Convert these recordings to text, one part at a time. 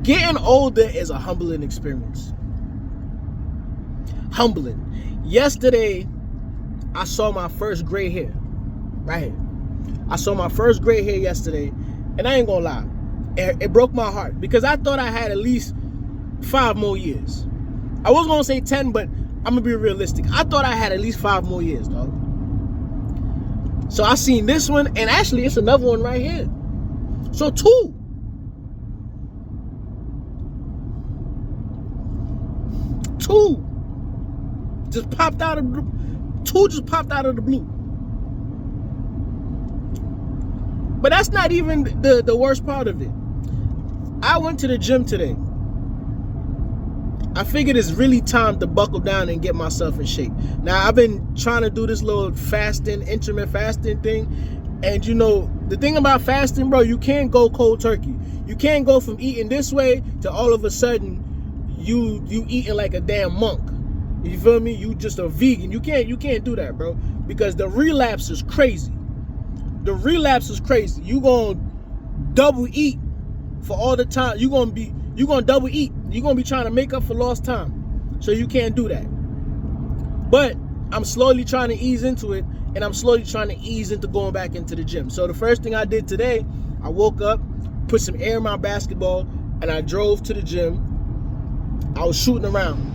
Getting older is a humbling experience. Humbling. Yesterday, I saw my first gray hair. Right here. I saw my first gray hair yesterday, and I ain't gonna lie. It broke my heart because I thought I had at least 5 more years. I was gonna say 10, but I'm gonna be realistic. I thought I had at least 5 more years, dog. So I seen this one, and actually it's another one right here. So 2. Just popped out of the 2 just popped out of the blue. But that's not even the worst part of it. I went to the gym today. I figured it's really time to buckle down and get myself in shape. Now, I've been trying to do this little fasting, intermittent fasting thing. And you know, the thing about fasting, bro, you can't go cold turkey. You can't go from eating this way to all of a sudden you eating like a damn monk. You feel me? You just a vegan. You can't do that, bro. Because the relapse is crazy. The relapse is crazy. You gonna double eat for all the time. You gonna double eat. You're gonna be trying to make up for lost time. So you can't do that. But I'm slowly trying to ease into it, and I'm slowly trying to ease into going back into the gym. So the first thing I did today, I woke up, put some air in my basketball, and I drove to the gym. I was shooting around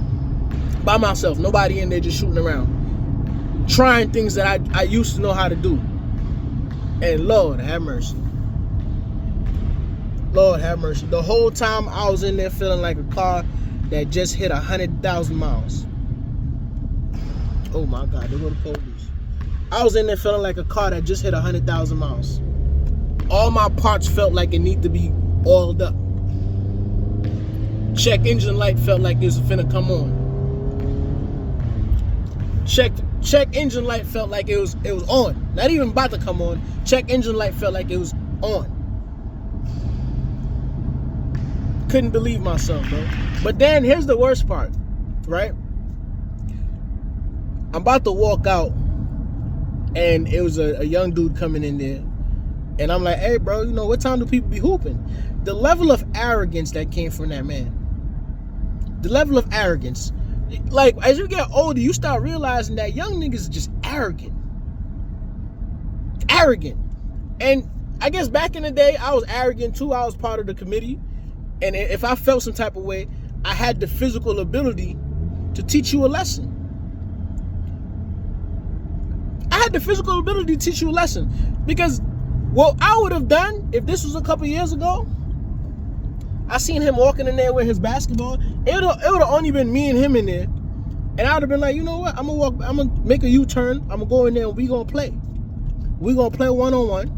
by myself, nobody in there, just shooting around, trying things that I used to know how to do. And Lord have mercy. Lord have mercy. The whole time I was in there feeling like a car that just hit 100,000 miles. Oh my God, there go the police. I was in there feeling like a car that just hit 100,000 miles. All my parts felt like it needed to be oiled up. Check engine light felt like it was finna come on. Check engine light felt like it was on. Not even about to come on. Check engine light felt like it was on. Couldn't believe myself, bro. But then here's the worst part, right? I'm about to walk out, and it was a young dude coming in there, and I'm like, hey, bro, you know, what time do people be hooping? The level of arrogance that came from that man. The level of arrogance. Like, as you get older, you start realizing that young niggas is just arrogant. Arrogant. And I guess back in the day, I was arrogant too. I was part of the committee. And if I felt some type of way, I had the physical ability to teach you a lesson. I had the physical ability to teach you a lesson. Because what I would have done, if this was a couple years ago, I seen him walking in there with his basketball. It would have only been me and him in there. And I would have been like, you know what? I'm gonna make a U-turn. I'm gonna go in there and we gonna play. We gonna play one-on-one.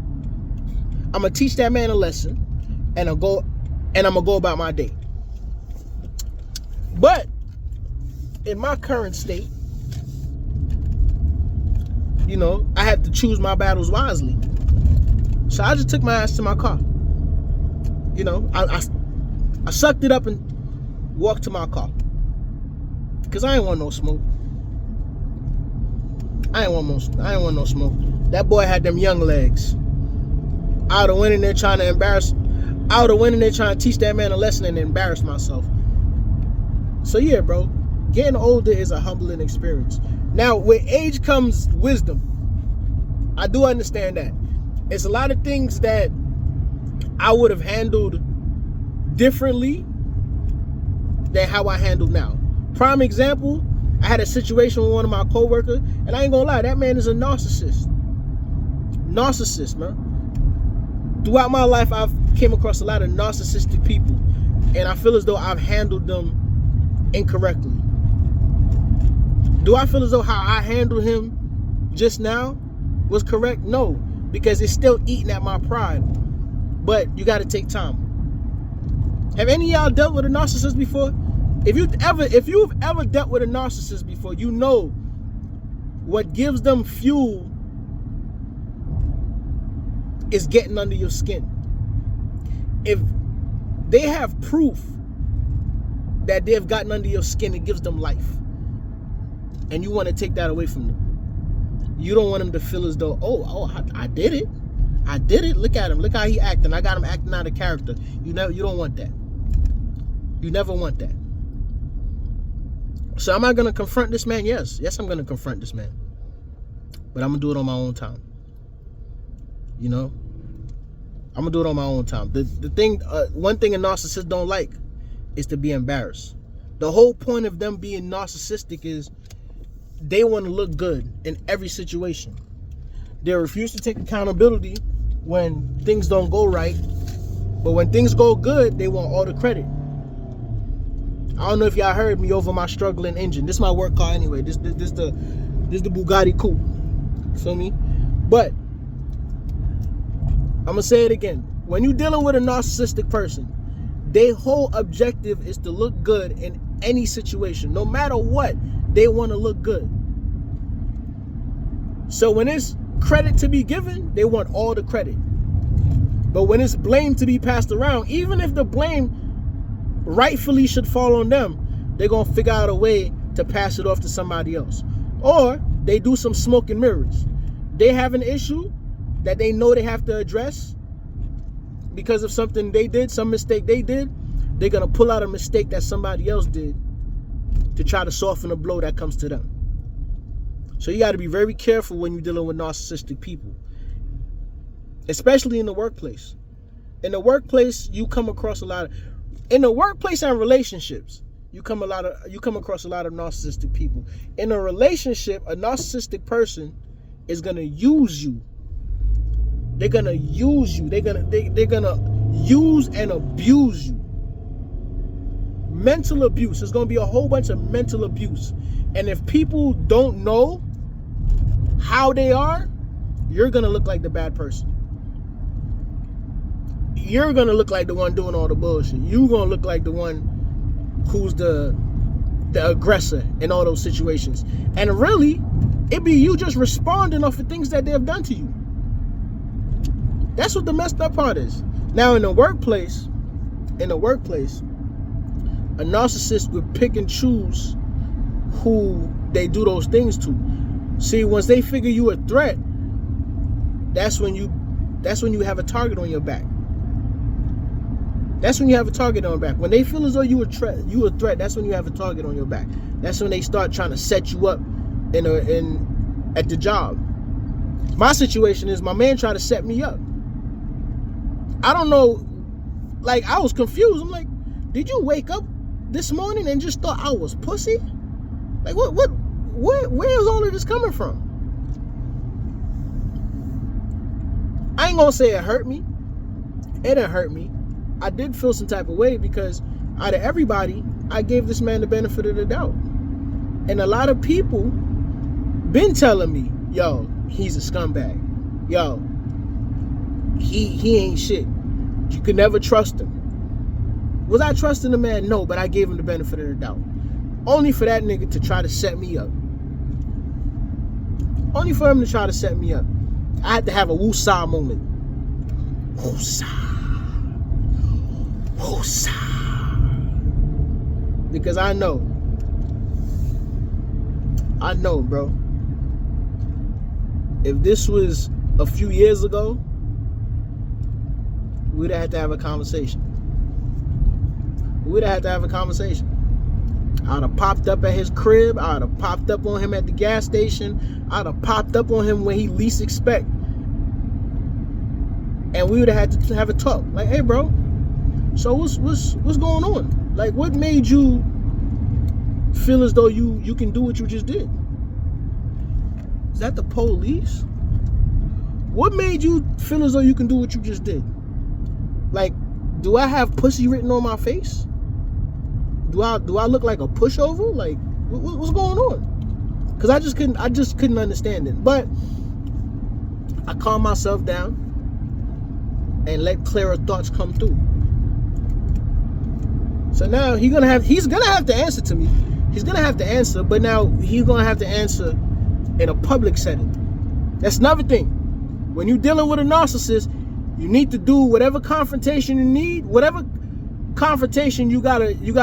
I'm gonna teach that man a lesson. And I'm gonna go about my day. But in my current state, you know, I had to choose my battles wisely. So I just took my ass to my car. You know, I sucked it up and walked to my car. Because I ain't want no smoke. I ain't want no smoke. That boy had them young legs. I would have went in there trying to teach that man a lesson and embarrass myself. So yeah, bro, getting older is a humbling experience. Now, with age comes wisdom. I do understand that. It's a lot of things that I would have handled differently than how I handle now. Prime example, I had a situation with one of my coworkers, and I ain't gonna lie, that man is a narcissist. Narcissist, man. Throughout my life, I've came across a lot of narcissistic people, and I feel as though I've handled them incorrectly. Do I feel as though how I handled him just now was correct? No, because it's still eating at my pride. But you got to take time. Have any of y'all dealt with a narcissist before? If you've ever dealt with a narcissist before, you know what gives them fuel is getting under your skin. If they have proof that they've gotten under your skin, it gives them life. And you want to take that away from them. You don't want them to feel as though, I did it. I did it. Look at him. Look how he acting. I got him acting out of character. You don't want that. You never want that. So am I going to confront this man? Yes, I'm going to confront this man. But I'm going to do it on my own time. You know? I'm going to do it on my own time. The thing, one thing a narcissist don't like is to be embarrassed. The whole point of them being narcissistic is they want to look good in every situation. They refuse to take accountability when things don't go right. But when things go good, they want all the credit. I don't know if y'all heard me over my struggling engine. This is my work car anyway. This the Bugatti Coupe. Feel me? But I'm gonna say it again. When you're dealing with a narcissistic person, their whole objective is to look good in any situation. No matter what, they want to look good. So when it's credit to be given, they want all the credit. But when it's blame to be passed around, even if the blame rightfully should fall on them, they're going to figure out a way to pass it off to somebody else. Or they do some smoke and mirrors. They have an issue that they know they have to address because of something they did, some mistake they did. They're going to pull out a mistake that somebody else did to try to soften the blow that comes to them. So you got to be very careful when you're dealing with narcissistic people, especially in the workplace. In the workplace, you come across a lot of, in the workplace and relationships, you come across a lot of narcissistic people. In a relationship, a narcissistic person is gonna use you. They're gonna use you. They're gonna use and abuse you. Mental abuse. There's gonna be a whole bunch of mental abuse. And if people don't know how they are, you're gonna look like the bad person. You're gonna look like the one doing all the bullshit. You're gonna look like the one who's the aggressor in all those situations. And really, it be you just responding off the things that they have done to you. That's what the messed up part is. Now in the workplace, a narcissist would pick and choose who they do those things to. See, once they figure you a threat, that's when you have a target on your back. That's when you have a target on your back. When they feel as though you a threat, that's when you have a target on your back. That's when they start trying to set you up at the job. My situation is my man tried to set me up. I don't know, like I was confused. I'm like, did you wake up this morning and just thought I was pussy? Like where's all of this coming from? I ain't gonna say it hurt me. It didn't hurt me. I did feel some type of way because out of everybody, I gave this man the benefit of the doubt. And a lot of people been telling me, yo, he's a scumbag. Yo, he ain't shit. You could never trust him. Was I trusting the man? No, but I gave him the benefit of the doubt. Only for that nigga to try to set me up. Only for him to try to set me up. I had to have a woosah moment. Woosah. Woosah. Because I know, bro. If this was a few years ago, we'd have had to have a conversation. I'd have popped up at his crib. I'd have popped up on him at the gas station. I'd have popped up on him when he least expect. And we would have had to have a talk. Like, hey, bro, so what's going on? Like, what made you feel as though you can do what you just did? Is that the police? What made you feel as though you can do what you just did? Like, do I have pussy written on my face? Do I look like a pushover? Like, what's going on? Because I just couldn't understand it. But I calmed myself down and let clearer thoughts come through. So now he's gonna have to answer to me. He's gonna have to answer, but now he's gonna have to answer in a public setting. That's another thing. When you're dealing with a narcissist, you need to do whatever confrontation you need, whatever confrontation you gotta do. You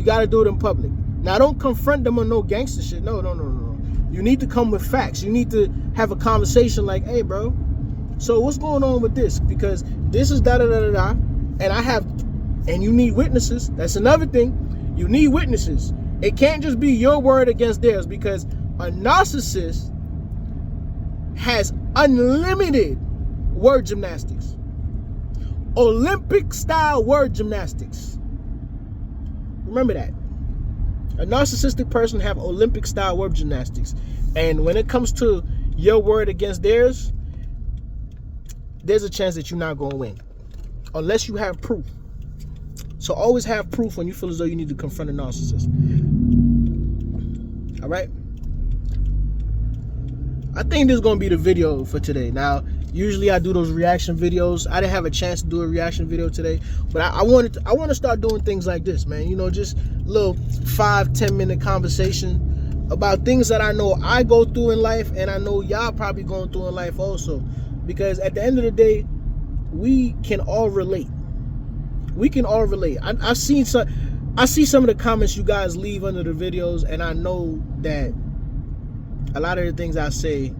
gotta do it in public. Now, don't confront them on no gangster shit. No. You need to come with facts. You need to have a conversation like, hey, bro, so what's going on with this? Because this is da-da-da-da-da, and I have And you need witnesses. That's another thing. You need witnesses. It can't just be your word against theirs, because a narcissist has unlimited word gymnastics. Olympic style word gymnastics. Remember that. A narcissistic person have Olympic style word gymnastics. And when it comes to your word against theirs, there's a chance that you're not going to win. Unless you have proof. So always have proof when you feel as though you need to confront a narcissist. All right? I think this is going to be the video for today. Now, usually I do those reaction videos. I didn't have a chance to do a reaction video today, but I want to start doing things like this, man. You know, just little 5-10 minute conversation about things that I know I go through in life, and I know y'all probably going through in life also. Because at the end of the day, we can all relate. We can all relate. I see some of the comments you guys leave under the videos, and I know that a lot of the things I say